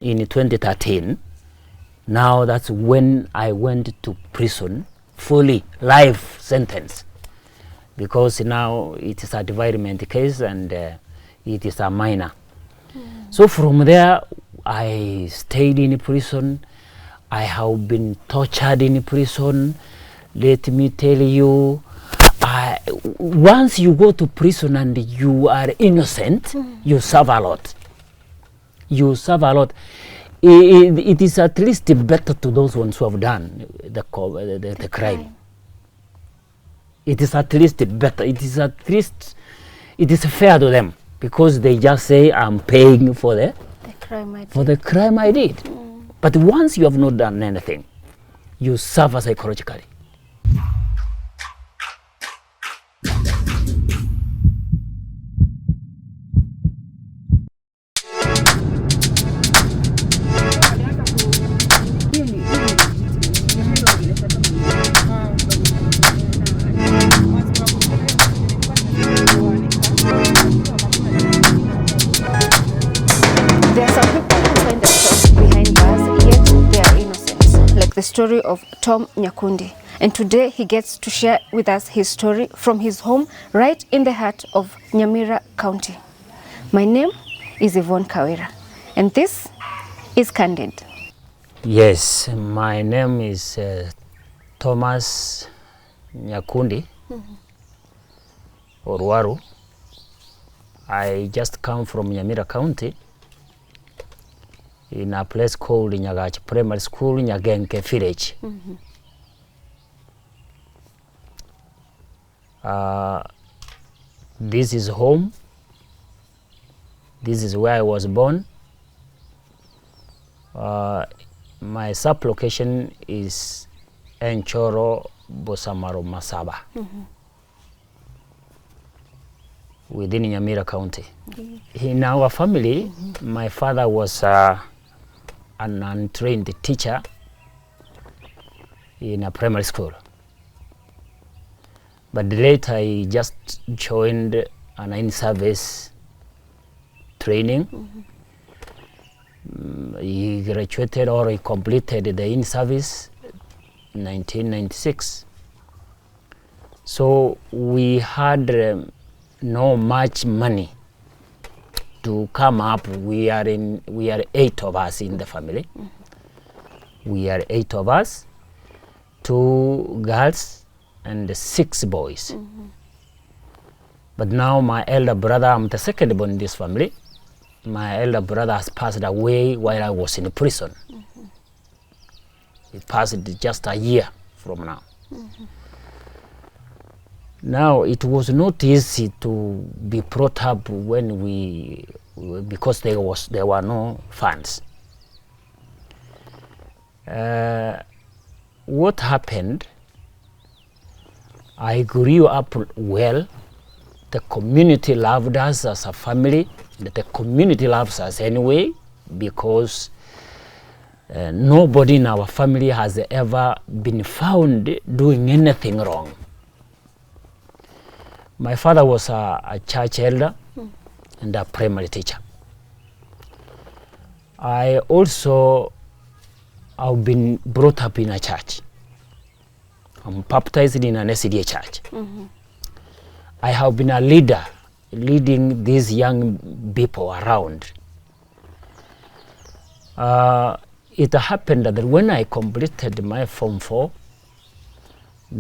in 2013. Now that's when I went to prison, fully life sentence, because now it is a development case and it is a minor. So from there, I stayed in prison. I have been tortured in prison. Let me tell you, once you go to prison and you are innocent, you suffer a lot. You suffer a lot. It is at least better to those ones who have done the crime. It is at least better. It is at least, it is fair to them, because they just say, I'm paying for the crime I did. But once you have not done anything, you suffer psychologically. The story of Tom Nyakundi, and today he gets to share with us his story from his home right in the heart of Nyamira County. My name is Yvonne Kawira, and this is Candid. Yes, my name is Thomas Nyakundi, or Waru. I just come from Nyamira County, in a place called Nyagachi Primary School, Nyagenke Village. This is home. This is where I was born. My sub-location is Enchoro Bosamaro Masaba, within Nyamira County. In our family, my father was an untrained teacher in a primary school. But later I just joined an in-service training. He graduated, or he completed the in-service in 1996. So we had no much money to come up. We are 8 of us in the family. We are 8 of us, 2 girls and 6 boys. But now my elder brother, I'm the second born in this family. My elder brother has passed away while I was in prison. He passed just a year from now. Now, it was not easy to be brought up when because there were no funds. What happened, I grew up well. The community loved us as a family. The community loves us anyway, because nobody in our family has ever been found doing anything wrong. My father was a church elder and a primary teacher. I also have been brought up in a church. I'm baptized in an SDA church. I have been a leader, leading these young people around. It happened that when I completed my Form 4,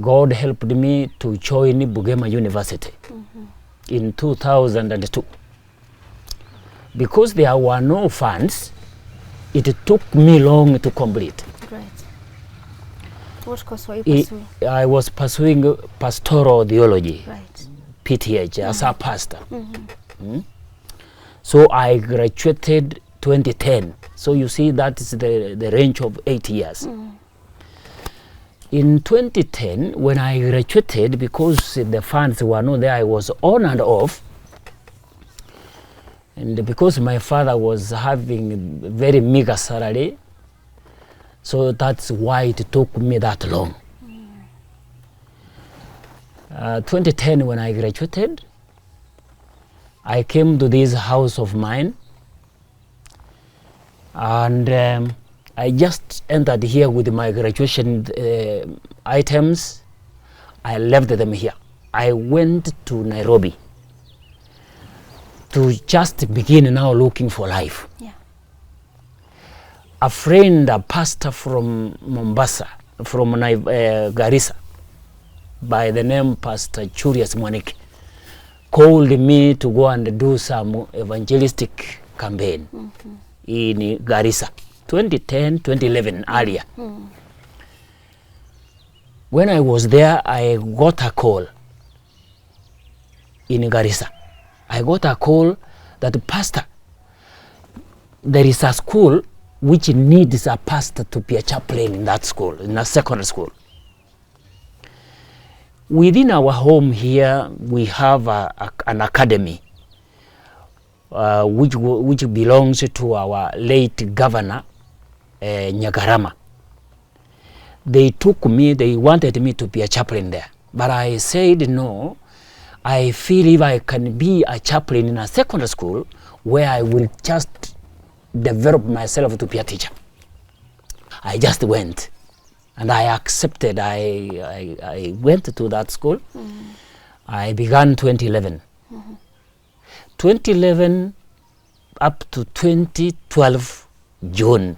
God helped me to join Bugema University in 2002. Because there were no funds, it took me long to complete. Right. What course were you pursuing? I was pursuing pastoral theology, Right. PTH, as a pastor. So I graduated 2010. So you see, that is the range of 8 years. In 2010, when I graduated, because the funds were not there, I was on and off. And because my father was having a very meager salary, so that's why it took me that long. 2010, when I graduated, I came to this house of mine. And I just entered here with my graduation items. I left them here. I went to Nairobi to just begin now looking for life. Yeah. A friend, a pastor from Mombasa, from Garissa, by the name Pastor Julius Mwaniki, called me to go and do some evangelistic campaign in Garissa, 2010, 2011, earlier. When I was there, I got a call in Garissa. I got a call that, pastor, there is a school which needs a pastor to be a chaplain in that school, in a secondary school. Within our home here, we have an academy which belongs to our late governor, Nyagarama. They took me, they wanted me to be a chaplain there. But I said no. I feel if I can be a chaplain in a secondary school where I will just develop myself to be a teacher. I just went and I accepted. I went to that school. I began 2011. 2011 up to 2012 June.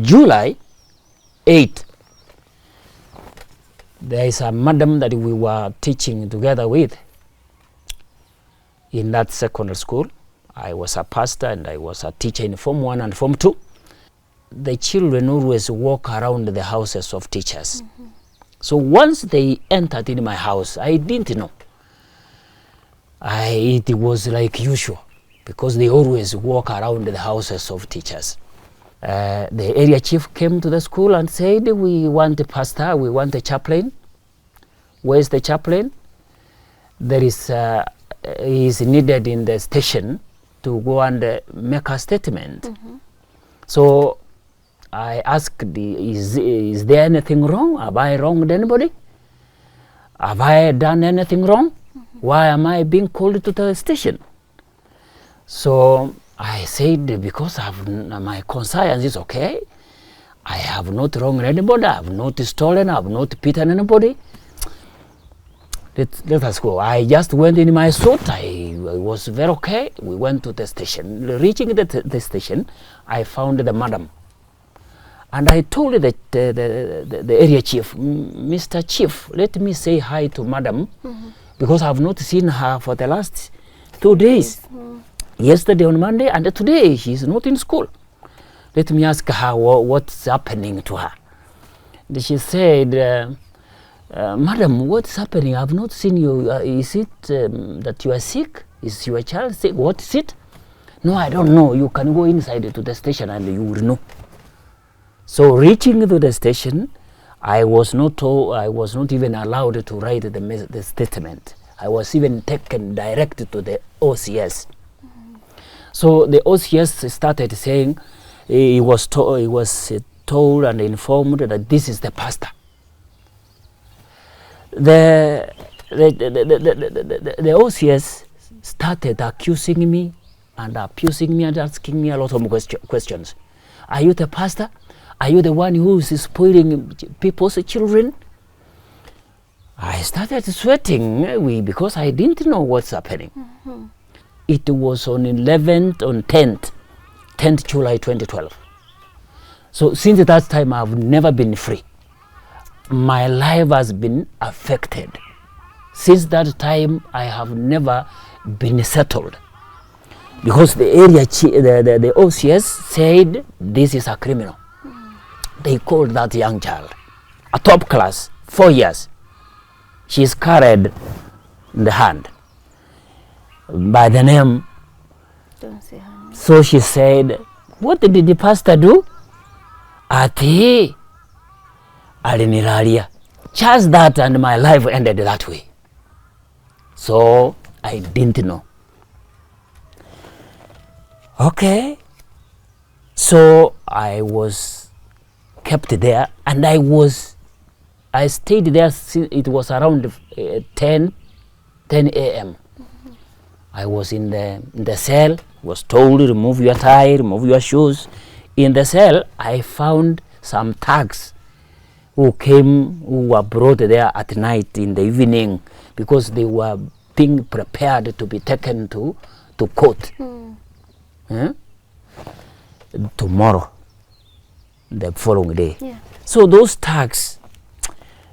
July 8. There is a madam that we were teaching together with in that secondary school. I was a pastor and I was a teacher in Form 1 and Form 2. The children always walk around the houses of teachers. So once they entered in my house, I didn't know. It was like usual because they always walk around the houses of teachers. The area chief came to the school and said, we want a pastor, we want a chaplain. Where's the chaplain? There is, he is needed in the station to go and make a statement. So I asked, is there anything wrong? Have I wronged anybody? Have I done anything wrong? Why am I being called to the station? So I said, because my conscience is okay. I have not wronged anybody. I have not stolen. I have not beaten anybody. Let us go. I just went in my suit. I was very okay. We went to the station. Reaching the station, I found the madam. And I told the area chief, Mr. Chief, let me say hi to madam, because I have not seen her for the last 2 days. Yesterday on Monday, and today she is not in school. Let me ask her what's happening to her. And she said, madam, what's happening? I have not seen you. Is it that you are sick? Is your child sick? What is it? No, I don't know. You can go inside to the station and you will know. So reaching to the station, I was not even allowed to write the statement. I was even taken direct to the OCS. So the OCS started saying, he was told and informed that this is the pastor. The OCS started accusing me and asking me a lot of questions. Are you the pastor? Are you the one who is spoiling people's children? I started sweating because I didn't know what's happening. It was on 10th July 2012. So since that time, I've never been free. My life has been affected. Since that time, I have never been settled. Because the area the OCS said this is a criminal. They called that young child, a top class, 4 years. She is carried in the hand by the name. Don't say her name. So she said, what did the pastor do? Ati aliniralia. Just that, and my life ended that way. So I didn't know. Okay. So I was kept there, and I stayed there since it was around 10 a.m. I was in the cell, was told, remove your tie, remove your shoes, In the cell, I found some thugs who were brought there at night in the evening because they were being prepared to be taken to court. Tomorrow, the following day. Yeah. So those thugs,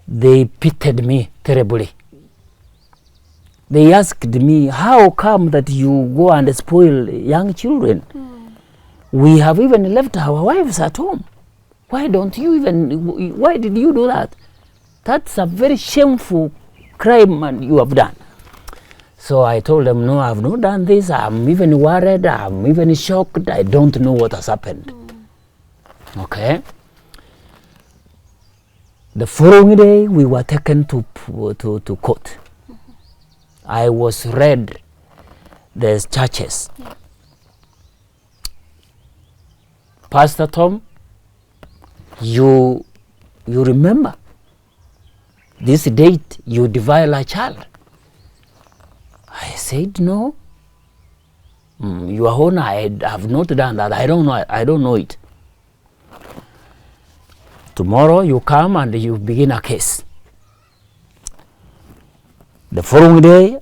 they pitied me terribly. They asked me, how come that you go and spoil young children? We have even left our wives at home. Why did you do that? That's a very shameful crime and you have done. So I told them, no, I have not done this. I'm even worried. I'm even shocked. I don't know what has happened. Okay. The following day, we were taken to court. I was read the charges. Pastor Tom, you remember this date you defile a child? I said, no. Your Honor, I have not done that. I don't know it. Tomorrow you come and you begin a case. The following day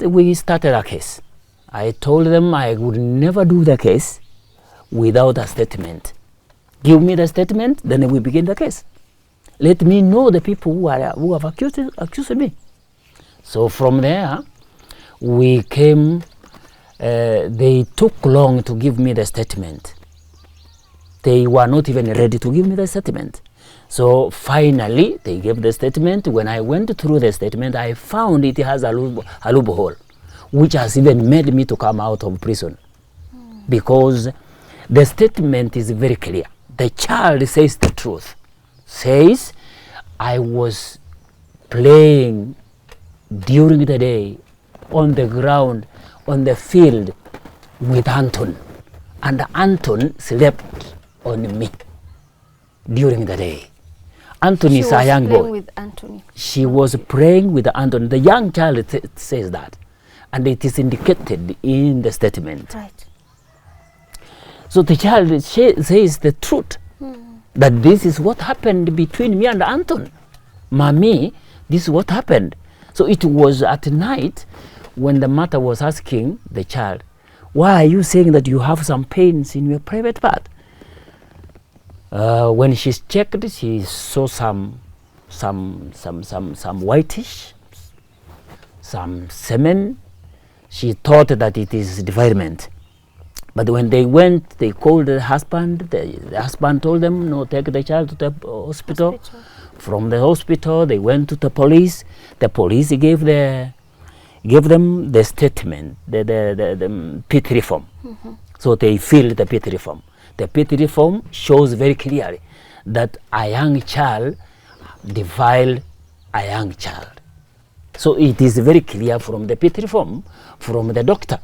we started a case. I told them I would never do the case without a statement. Give me the statement, then we begin the case. Let me know the people who have accused me. So from there, we came, they took long to give me the statement. They were not even ready to give me the statement. So finally, they gave the statement. When I went through the statement, I found it has a loophole, which has even made me to come out of prison. Because the statement is very clear. The child says the truth. Says, I was playing during the day on the ground, on the field with Anton. And Anton slept on me during the day. Anton is a young boy. With Anthony. She was praying with Anton. The young child says that. And it is indicated in the statement. Right. So the child says the truth. That this is what happened between me and Anton. Mommy, this is what happened. So it was at night when the mother was asking the child, why are you saying that you have some pains in your private part? When she checked, she saw some whitish, some semen. She thought that it is defilement. But when they went, they called the husband. The husband told them, no, take the child to the hospital. From the hospital, they went to the police. The police gave them the statement, the petri form. So they filled the petri form. The petri form shows very clearly that a young child defiled a young child. So it is very clear from the petri form, from the doctor.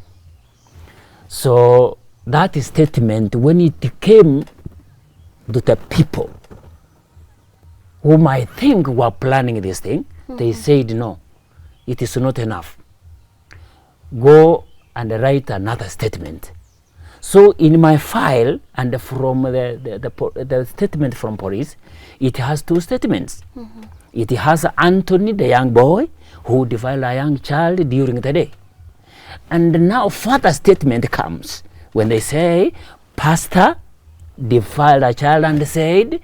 So that statement, when it came to the people whom I think were planning this thing, they said, no, it is not enough. Go and write another statement. So in my file and from the statement from police, it has two statements. It has Anthony, the young boy, who defiled a young child during the day. And now further statement comes when they say, Pastor defiled a child and said,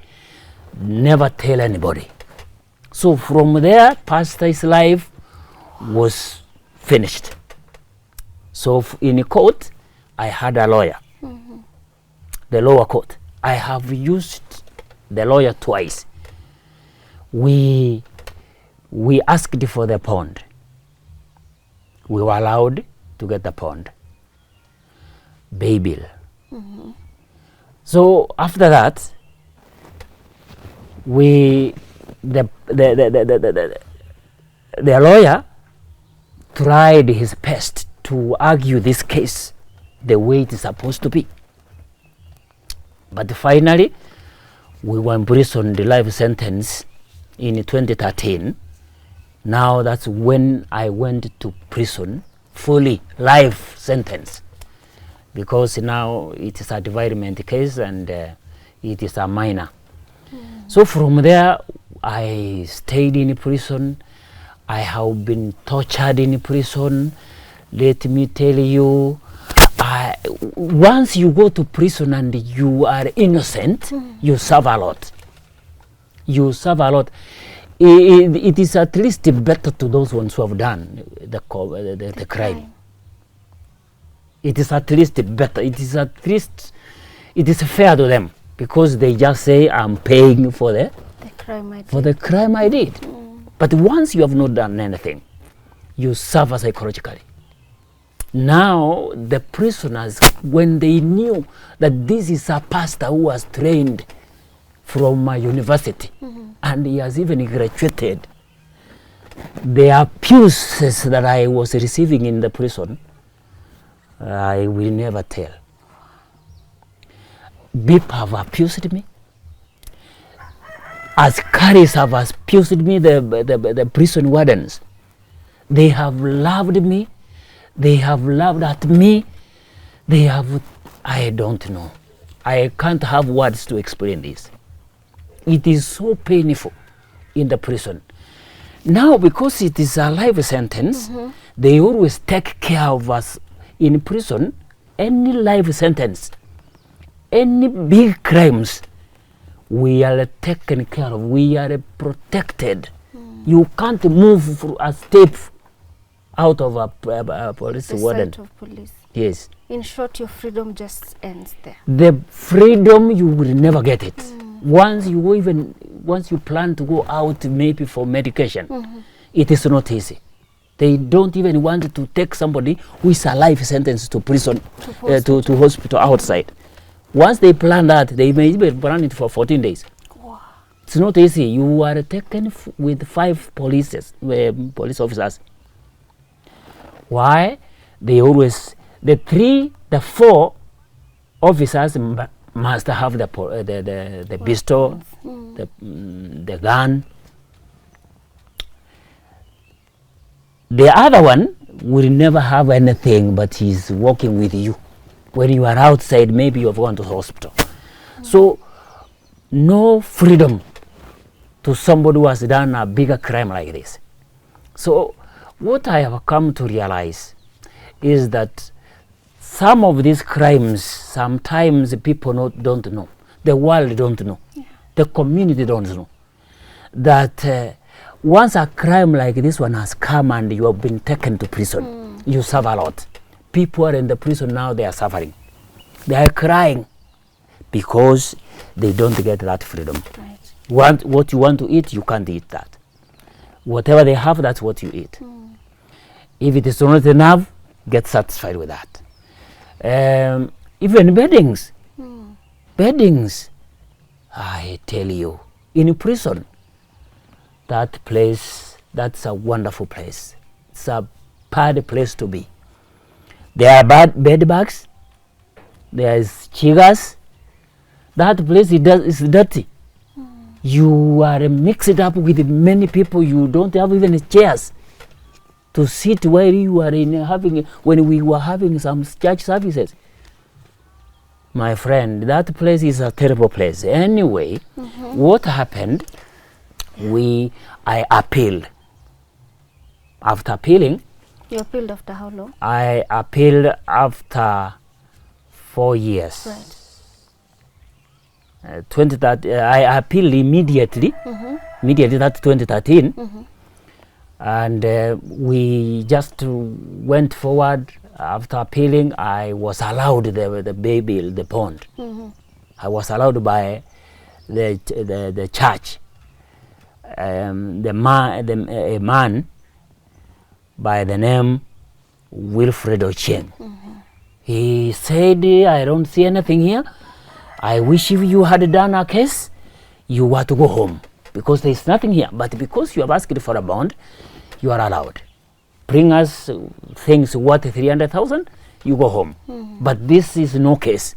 never tell anybody. So from there, Pastor's life was finished. So in court, I had a lawyer, the lower court. I have used the lawyer twice. We asked for the pond. We were allowed to get the pond. Bail. So after that, the lawyer tried his best to argue this case the way it is supposed to be. But finally, we were imprisoned the life sentence in 2013. Now that's when I went to prison, fully life sentence. because now it is a development case and it is a minor. So from there, I stayed in prison. I have been tortured in prison. Let me tell you, once you go to prison and you are innocent, you suffer a lot. You suffer a lot. It is at least better to those ones who have done the crime. It is at least better. It is fair to them, because they just say, I'm paying for the crime I did. But once you have not done anything, you suffer psychologically. Now the prisoners, when they knew that this is a pastor who was trained from a university and he has even graduated, the abuses that I was receiving in the prison, I will never tell. People have abused me. Askaris have abused me, the prison wardens. They have loved me. They have loved at me. They have, I don't know. I can't have words to explain this. It is so painful in the prison. Now, because it is a life sentence, they always take care of us in prison. Any life sentence, any big crimes, we are taken care of. We are protected. You can't move a step out of a police warden. Of police. Yes. In short, your freedom just ends there. The freedom, you will never get it. Once you plan to go out, maybe for medication, it is not easy. They don't even want to take somebody who is a life sentence to prison, to hospital outside. Once they plan that, they may even plan it for 14 days. Wow. It's not easy. You are taken with 5 police officers. Why? They always, the 4 officers must have the pistol, the gun. The other one will never have anything, but he's walking with you. When you are outside, maybe you have gone to the hospital. So, no freedom to somebody who has done a bigger crime like this. So, what I have come to realize is that some of these crimes, sometimes people don't know. The world don't know. Yeah. The community don't know. That once a crime like this one has come and you have been taken to prison, you suffer a lot. People are in the prison now, they are suffering. They are crying because they don't get that freedom. Right. What you want to eat, you can't eat that. Whatever they have, that's what you eat. If it is not enough, get satisfied with that. Even beddings. Beddings, I tell you, in prison, that place, that's a wonderful place. It's a bad place to be. There are bad bed bugs. There is chiggers. That place is dirty. You are mixed up with many people. You don't have even chairs to sit where you are when we were having some church services. My friend, that place is a terrible place. Anyway, what happened? I appealed. After appealing, you appealed after how long? I appealed after 4 years. Right. I appealed immediately. Immediately, that's 2013. And we just went forward. After appealing, I was allowed the bail, the bond. I was allowed by the church. A man by the name Wilfred Ochieng. He said, I don't see anything here. I wish if you had done a case, you were to go home because there is nothing here. But because you have asked for a bond, you are allowed. Bring us things worth 300,000, you go home. But this is no case.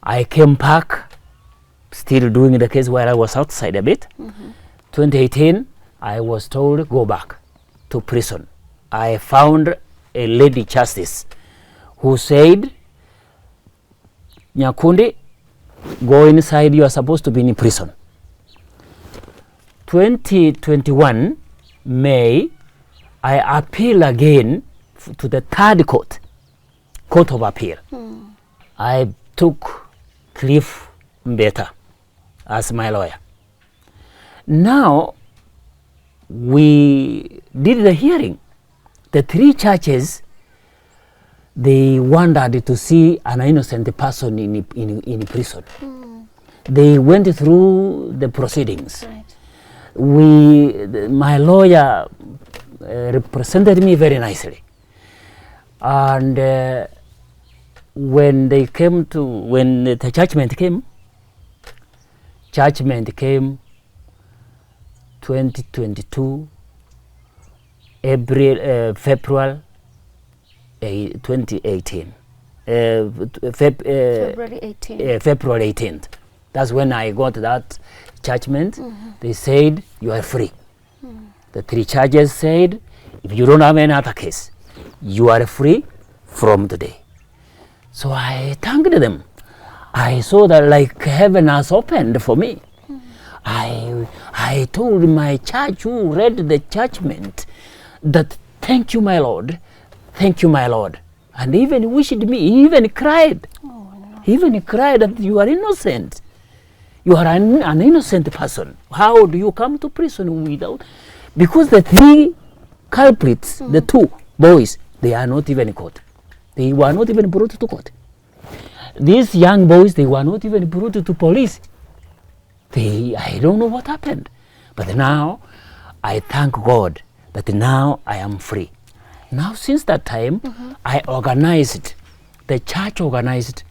I came back, still doing the case while I was outside a bit. 2018, I was told, go back to prison. I found a lady justice who said, Nyakundi, go inside, you are supposed to be in prison. 2021 May, I appeal again to the third court of appeal. I took Cliff Mbeta as my lawyer. Now, we did the hearing. The three churches, they wanted to see an innocent person in prison. They went through the proceedings. Right. My lawyer represented me very nicely. And when the judgment came 2022 February 2018. February 18th. That's when I got that judgment. They said, you are free. The three judges said, if you don't have any other case, you are free from today. So I thanked them. I saw that like heaven has opened for me. I told my church who read the judgment that thank you, my Lord. Thank you, my Lord. And even wished me, he even cried. Oh, no. He even cried that you are innocent. You are an innocent person. How do you come to prison without? Because the three culprits, the two boys, they are not even caught. They were not even brought to court. These young boys, they were not even brought to police. I don't know what happened. But now, I thank God that now I am free. Now, since that time, the church organized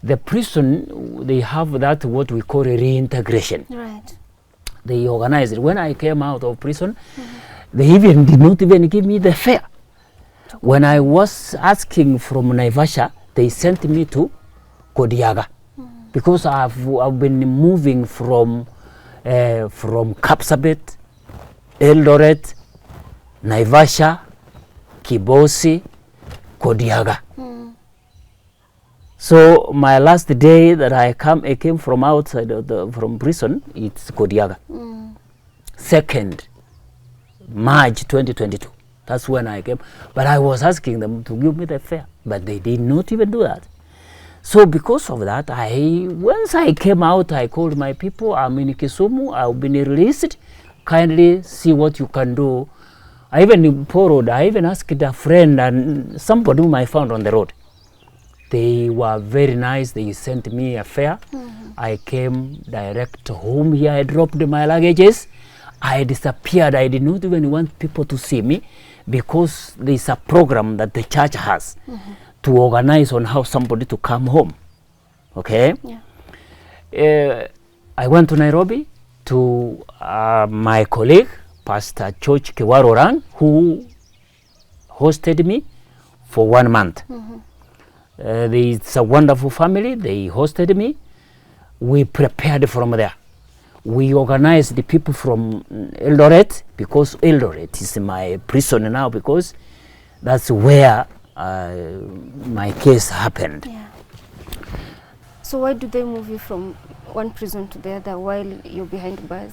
the prison. They have that what we call a reintegration. Right. They organized it. When I came out of prison, they even did not even give me the fare. When I was asking from Naivasha, they sent me to Kodiaga because I've been moving from Kapsabet, Eldoret, Naivasha, Kibosi, Kodiaga. So my last day that I came from outside from prison, it's Kodiaga. 2nd March 2022. That's when I came. But I was asking them to give me the fare, but they did not even do that. So because of that, once I came out, I called my people, I'm in Kisumu, I've been released, kindly see what you can do. I even borrowed, I even asked a friend and somebody whom I found on the road. They were very nice, they sent me a fare. I came direct home here, I dropped my luggages. I disappeared, I did not even want people to see me because there's a program that the church has to organize on how somebody to come home. Okay? Yeah. I went to Nairobi to my colleague, Pastor George Kiwarorang, who hosted me for 1 month. It's a wonderful family. They hosted me. We prepared from there. We organized the people from Eldoret, because Eldoret is my prison now, because that's where my case happened. Yeah. So why do they move you from one prison to the other while you're behind bars?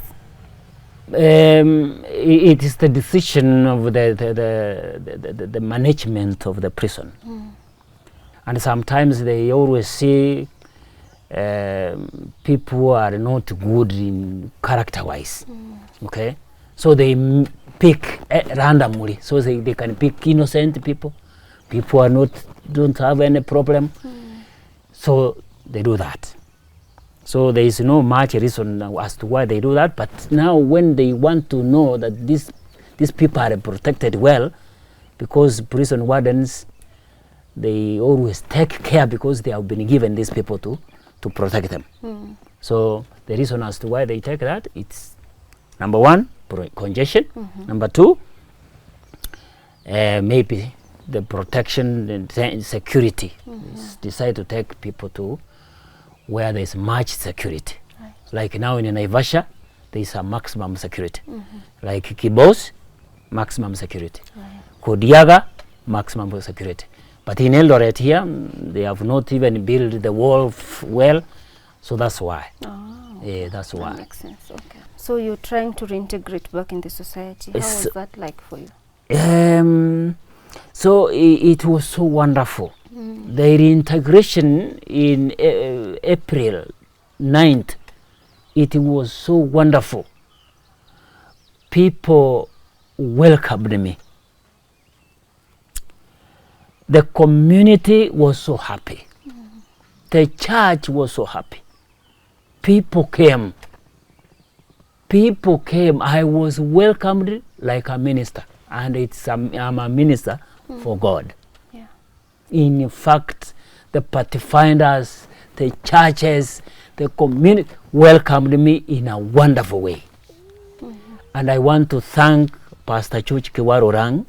It is the decision of the management of the prison. And sometimes they always see people who are not good in character-wise. Okay? So they pick randomly, so they can pick innocent people. People are don't have any problem. So they do that. So there is no much reason as to why they do that. But now when they want to know that these people are protected well, because prison wardens, they always take care because they have been given these people to protect them. So the reason as to why they take that, it's number one, congestion. Number two, maybe the protection and security. Decide to take people to where there is much security. Right. Like now in Naivasha, there is a maximum security. Like Kibos, maximum security. Right. Kodiaga, maximum security. But in Eldoret here, they have not even built the wall well, so that's why. Oh, Yeah, that's why. that makes sense. Okay. So you're trying to reintegrate back in the society. How was that like for you? So it was so wonderful. The reintegration in April 9th, it was so wonderful. People welcomed me. The community was so happy. The church was so happy. People came. People came. I was welcomed like a minister, and I'm a minister for God. Yeah. In fact, the pathfinders, the churches, the community welcomed me in a wonderful way. And I want to thank Pastor Chuch Kiwarorang,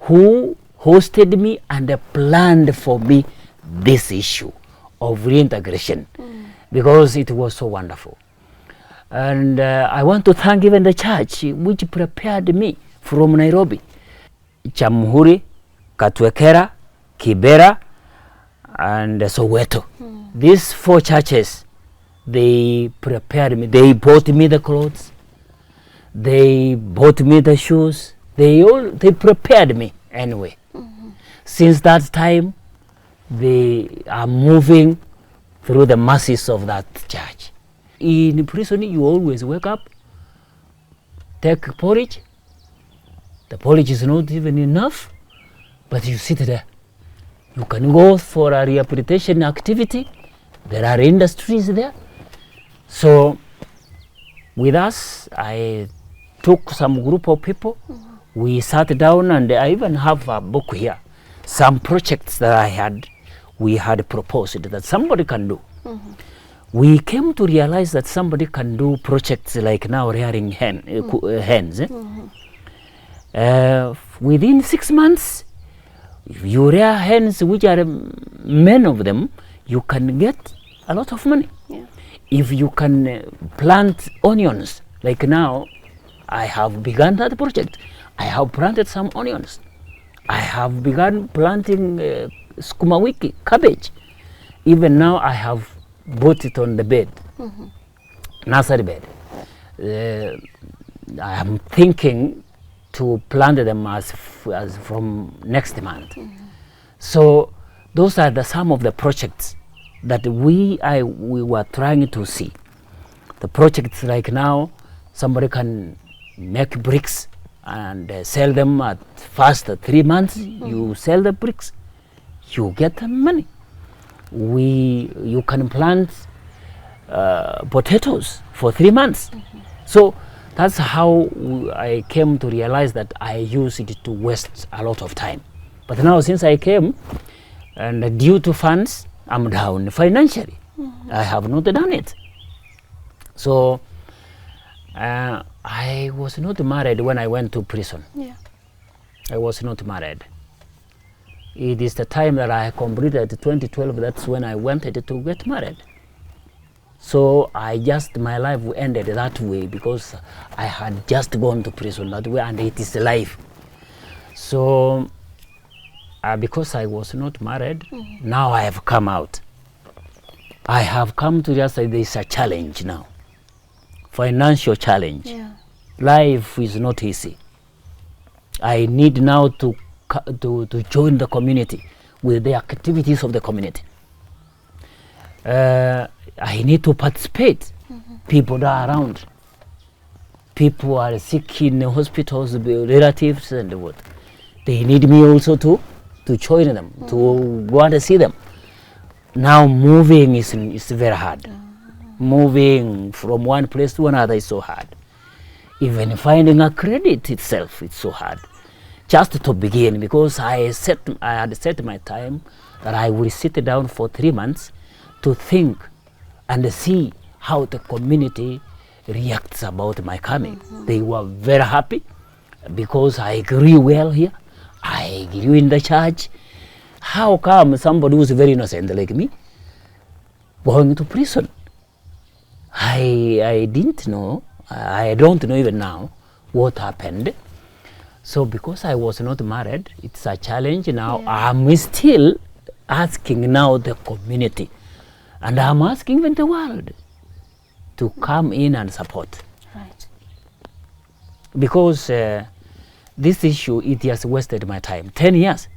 who hosted me and planned for me this issue of reintegration, because it was so wonderful. And I want to thank even the church which prepared me from Nairobi. Chamhuri, Katwekera, Kibera, and Soweto. These 4 churches, they prepared me. They bought me the clothes. They bought me the shoes. They prepared me anyway. Since that time, they are moving through the masses of that church. In prison, you always wake up, take porridge. The porridge is not even enough, but you sit there. You can go for a rehabilitation activity. There are industries there. So with us, I took some group of people. We sat down, and I even have a book here. Some projects that we had proposed that somebody can do. We came to realize that somebody can do projects like now rearing hens. Within 6 months, if you rear hens, which are many of them, you can get a lot of money. Yeah. If you can plant onions, like now, I have begun that project. I have planted some onions. I have begun planting sukuma wiki, cabbage. Even now, I have put it on the bed, nursery bed. I am thinking to plant them as from next month. So those are some of the projects that we were trying to see. The projects like now, somebody can make bricks and sell them at first 3 months. You sell the bricks, you get the money. You can plant potatoes for 3 months. So that's how I came to realize that I used it to waste a lot of time. But now since I came, and due to funds, I'm down financially. I have not done it. So I was not married when I went to prison. Yeah. I was not married. It is the time that I completed 2012, that's when I wanted to get married. So my life ended that way because I had just gone to prison that way, and it is life. So because I was not married, now I have come out. I have come to realize that there is a challenge now. Financial challenge. Yeah. Life is not easy. I need now to join the community with the activities of the community. I need to participate. People that are around. People are sick in the hospitals, relatives and what. They need me also to join them, to go and see them. Now moving is very hard. Moving from one place to another is so hard. Even finding a credit itself, it's so hard. Just to begin, because I had set my time that I will sit down for 3 months to think and see how the community reacts about my coming. They were very happy because I grew well here. I grew in the church. How come somebody who's very innocent like me going to prison? I didn't know. I don't know even now what happened. So because I was not married, it's a challenge. Now I'm still asking now the community, and I'm asking even the world to come in and support. Right. Because this issue, it has wasted my time. 10 years.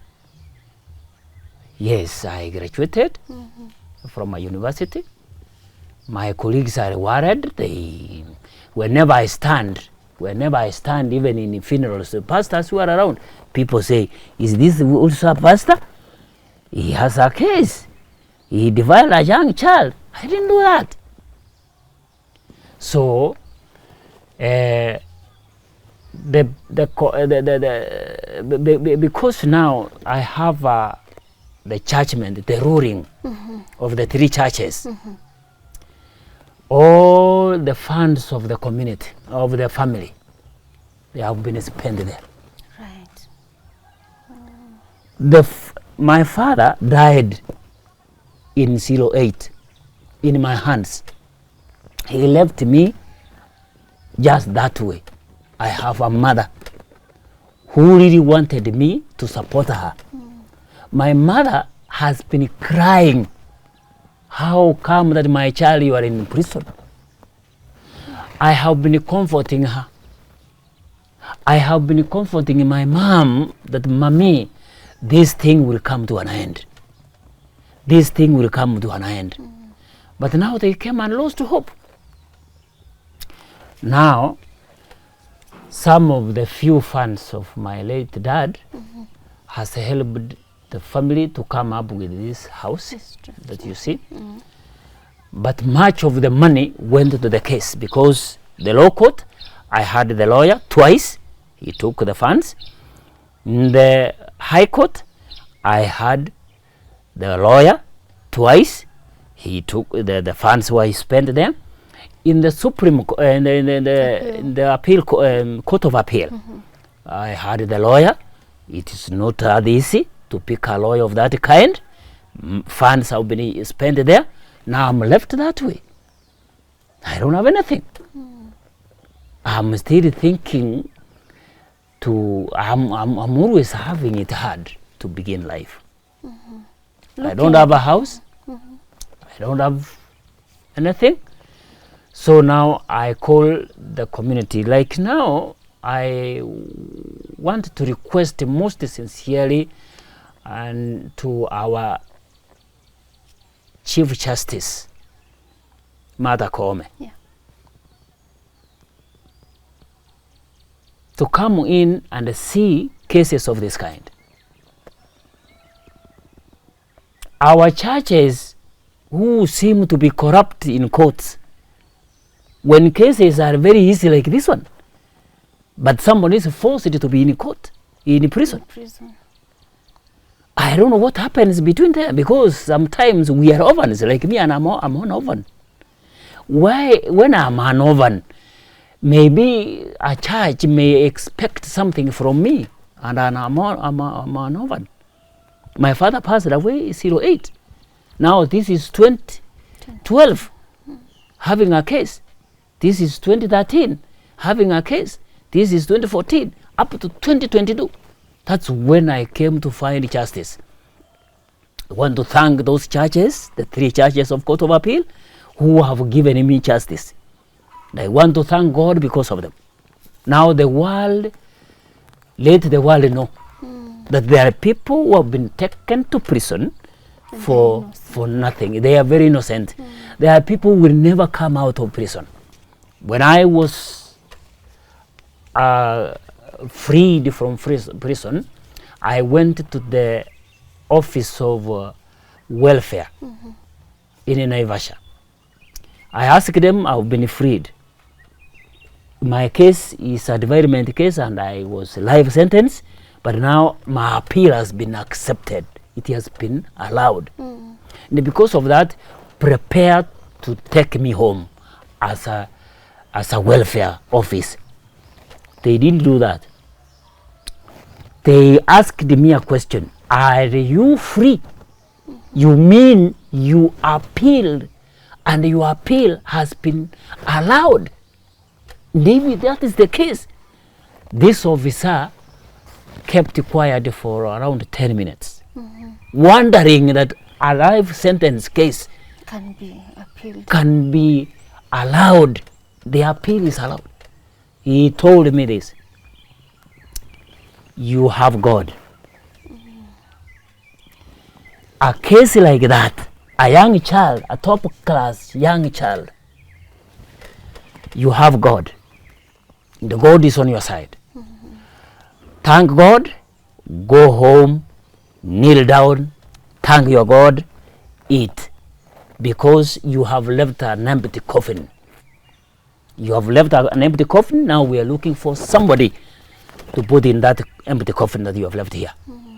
Yes, I graduated from a university. My colleagues are worried. Whenever I stand, even in funerals, the pastors who are around, people say, is this also a pastor? He has a case. He defiled a young child. I didn't do that. So, because now I have the judgment, the ruling of the 3 churches, all the funds of the community, of the family, they have been spent there. Right. My father died in 08 in my hands. He left me just that way. I have a mother who really wanted me to support her. My mother has been crying. How come that my child, you are in prison? I have been comforting her. I have been comforting my mom that, Mommy, this thing will come to an end. This thing will come to an end. But now they came and lost hope. Now, some of the few funds of my late dad has helped the family to come up with this house that you see. But much of the money went to the case because the law court, I had the lawyer twice, he took the funds. In the high court, I had the lawyer twice, he took the funds were spent there. In the Supreme in the appeal court of appeal, I had the lawyer. It is not easy to pick a lawyer of that kind. Funds have been spent there. Now I'm left that way. I don't have anything. I'm still thinking I'm always having it hard to begin life. I don't have a house. I don't have anything. So now I call the community. Like now, I want to request most sincerely and to our Chief Justice, Martha Koome, to come in and see cases of this kind. Our churches who seem to be corrupt in courts, when cases are very easy like this one, but someone is forced to be in court, in prison. I don't know what happens between them, because sometimes we are orphans, like me, and I'm an orphan. Why, when I'm an orphan, maybe a church may expect something from me, and I'm an orphan. My father passed away 08. Now this is 2012, having a case. This is 2013, having a case. This is 2014, up to 2022. That's when I came to find justice. I want to thank those churches, the 3 churches of Court of Appeal, who have given me justice. And I want to thank God because of them. Now the world, let the world know that there are people who have been taken to prison for nothing. They are very innocent. There are people who will never come out of prison. When I was freed from prison, I went to the office of welfare in Naivasha. I asked them, I've been freed. My case is a development case and I was life sentenced, but now my appeal has been accepted. It has been allowed. And because of that, prepare to take me home as a welfare office. They didn't do that. They asked me a question. Are you free? You mean you appealed and your appeal has been allowed? Maybe that is the case. This officer kept quiet for around 10 minutes, wondering that a life sentence case Can be appealed. can be allowed. The appeal is allowed. He told me this. You have God. A case like that, a young child, a top class young child, you have God. The God is on your side. Thank God, go home, kneel down, thank your God, eat. Because you have left an empty coffin. You have left an empty coffin, now we are looking for somebody to put in that empty coffin that you have left here.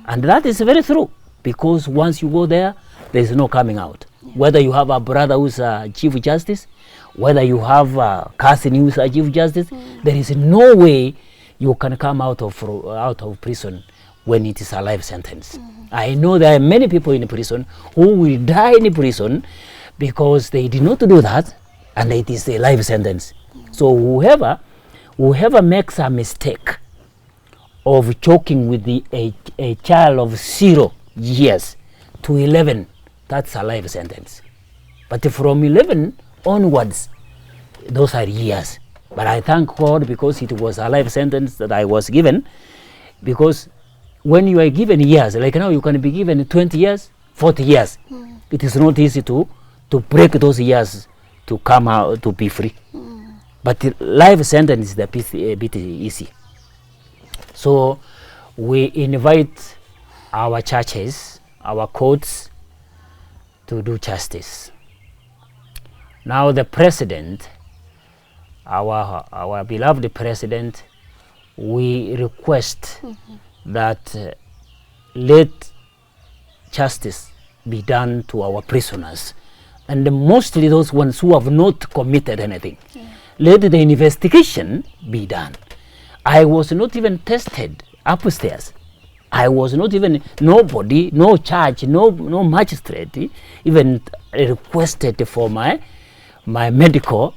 And that is very true, because once you go there, there is no coming out. Whether you have a brother who's a chief justice, whether you have a cousin who's a chief justice, there is no way you can come out of prison when it is a life sentence. I know there are many people in prison who will die in prison because they did not do that, and it is a life sentence. So whoever makes a mistake of choking with a child of 0 years to 11, that's a life sentence. But from 11 onwards, those are years. But I thank God because it was a life sentence that I was given, because when you are given years, like now you can be given 20 years, 40 years. It is not easy to break those years to come out to be free. But the life sentence is a bit easy. So we invite our churches, our courts, to do justice. Now the president, our beloved president, we request that let justice be done to our prisoners, and mostly those ones who have not committed anything. Let the investigation be done. I was not even tested upstairs. I was not even, nobody, no judge, no magistrate even requested for my medical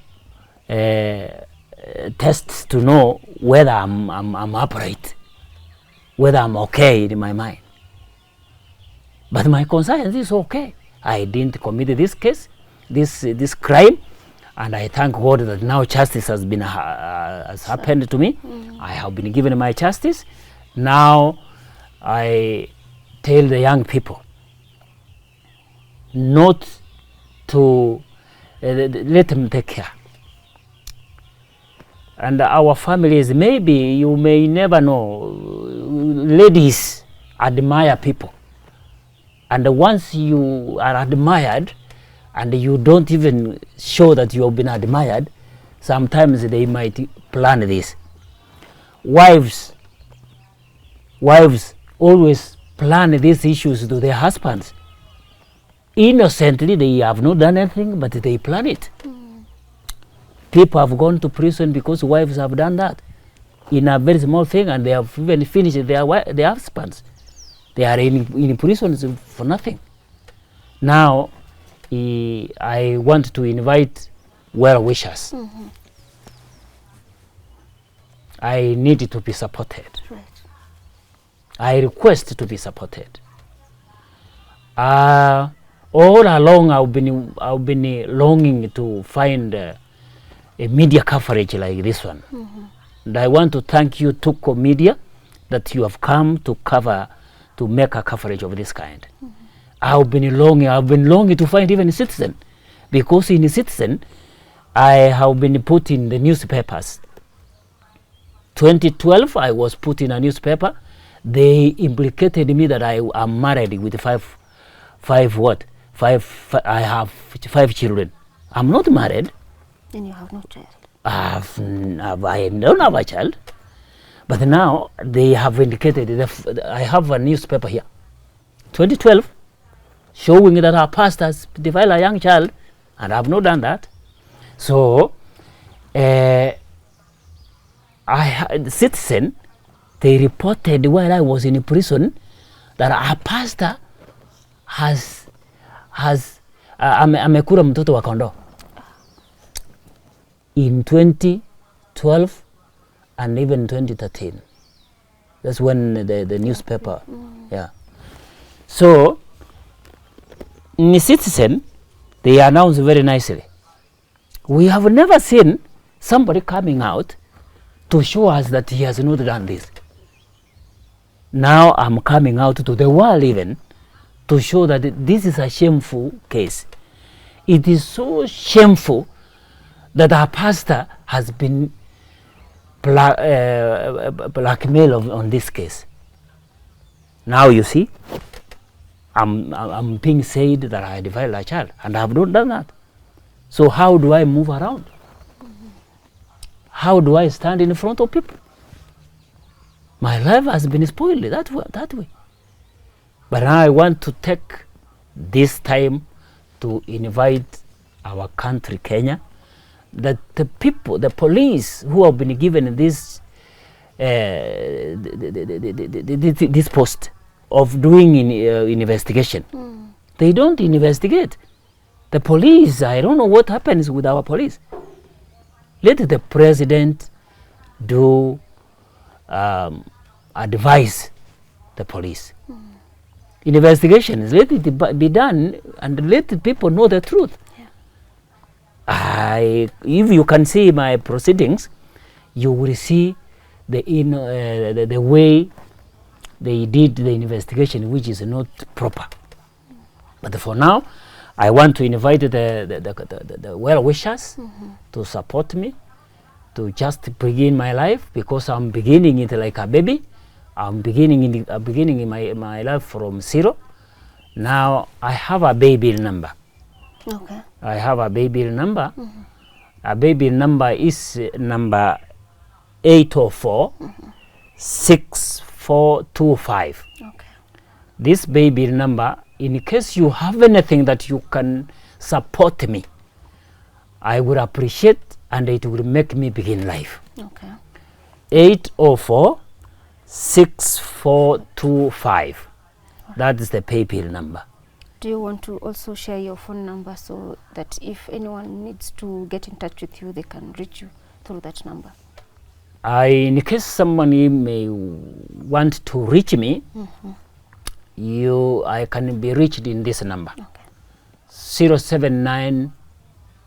tests to know whether I'm upright, whether I'm okay in my mind. But my conscience is okay. I didn't commit this case, this crime, and I thank God that now justice has been has happened to me. I have been given my justice. Now I tell the young people not to let them take care. And our families, maybe you may never know, ladies admire people. And once you are admired and you don't even show that you have been admired, sometimes they might plan this. Wives always plan these issues to their husbands. Innocently, they have not done anything, but they plan it. People have gone to prison because wives have done that in a very small thing, and they have even finished their husbands. They are in prisons for nothing. Now, I want to invite well-wishers. I need to be supported. Right. I request to be supported. All along, I've been longing to find a media coverage like this one. And I want to thank you, Tuko Media, that you have come to make a coverage of this kind. I've been longing to find even Citizen, because in Citizen, I have been put in the newspapers. 2012, I was put in a newspaper. They implicated me that I am married with five. I have 5 children. I'm not married. And you have no child. I don't have a child. But now they have indicated, I have a newspaper here, 2012, showing that our pastors defile a young child, and I have not done that. So, the Citizen, they reported while I was in prison that our pastor amekula mtoto wa kondoo in 2012 and even 2013. That's when the newspaper, yeah. So, in the Citizen, they announced very nicely. We have never seen somebody coming out to show us that he has not done this. Now I'm coming out to the world even to show that this is a shameful case. It is so shameful that our pastor has been blackmailed on this case. Now you see, I'm being said that I defiled a child, and I have not done that. So how do I move around? How do I stand in front of people? My life has been spoiled that way. But now I want to take this time to invite our country, Kenya, that the people, the police who have been given this this post of doing investigation, they don't investigate. The police, I don't know what happens with our police. Let the president do advise the police. Investigations, let it be done and let the people know the truth. If you can see my proceedings, you will see the way they did the investigation, which is not proper. But for now, I want to invite the well-wishers to support me, to just begin my life, because I'm beginning it like a baby. I'm beginning my life from zero. Now I have a baby number. Okay. I have a baby number. A baby number is number 804 6425. Okay. This baby number, in case you have anything that you can support me, I would appreciate, and it will make me begin life. Okay. 804 6425. That is the PayPal number. Do you want to also share your phone number so that if anyone needs to get in touch with you, they can reach you through that number? In case somebody may want to reach me, I can be reached in this number. Okay. 079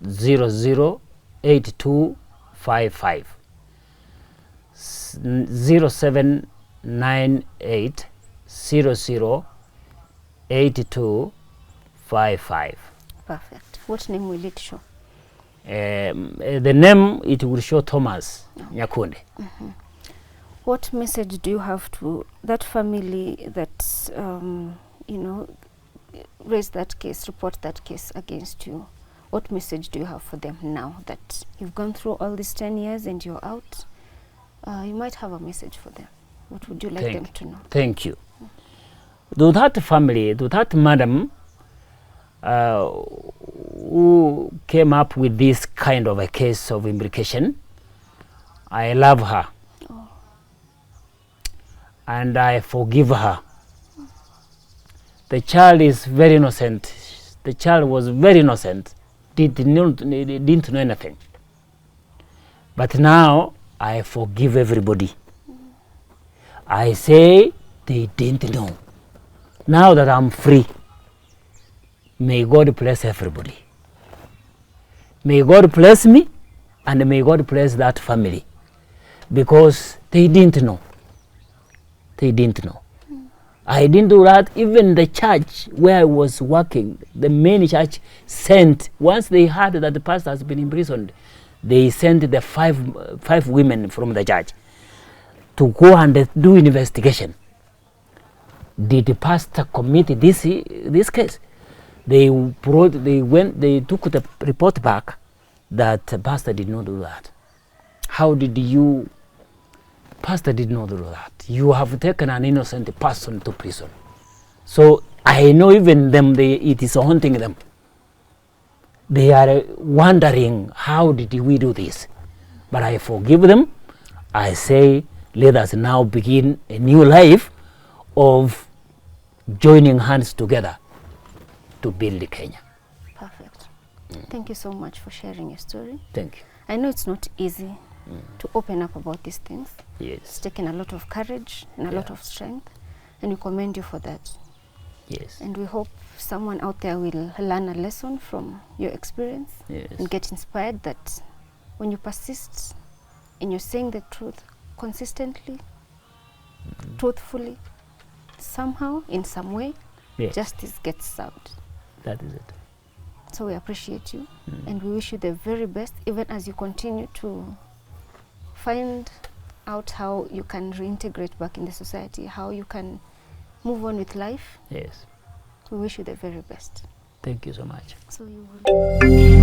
008255. 0798 008255. Perfect. What name will it show? The name, it will show Thomas Nyakundi. What message do you have to that family that raised that case, report that case against you? What message do you have for them now that you've gone through all these 10 years and you're out? You might have a message for them. What would you like them to know? Thank you. To that family, to that madam who came up with this kind of a case of implication, I love her. And I forgive her. The child is very innocent. The child was very innocent. Didn't know anything. But now I forgive everybody. I say they didn't know. Now that I'm free, may God bless everybody. May God bless me, and may God bless that family, because they didn't know. They didn't know. I didn't do that. Even the church where I was working, the main church sent, once they heard that the pastor has been imprisoned, they sent the five women from the church to go and do investigation. Did the pastor commit this case? They took the report back that the pastor did not do that. How did you? Pastor did not do that. You have taken an innocent person to prison. So I know even them, it is haunting them. They are wondering, how did we do this? But I forgive them. I say, let us now begin a new life of joining hands together to build Kenya. Perfect. Thank you so much for sharing your story. Thank you. I know it's not easy to open up about these things. Yes. It's taken a lot of courage and a lot of strength, and we commend you for that. Yes. And we hope someone out there will learn a lesson from your experience and get inspired that when you persist in your saying the truth consistently, truthfully, somehow, in some way, justice gets served. That is it. So we appreciate you and we wish you the very best, even as you continue to find out how you can reintegrate back in the society, how you can move on with life. Yes. We wish you the very best. Thank you so much. So you will.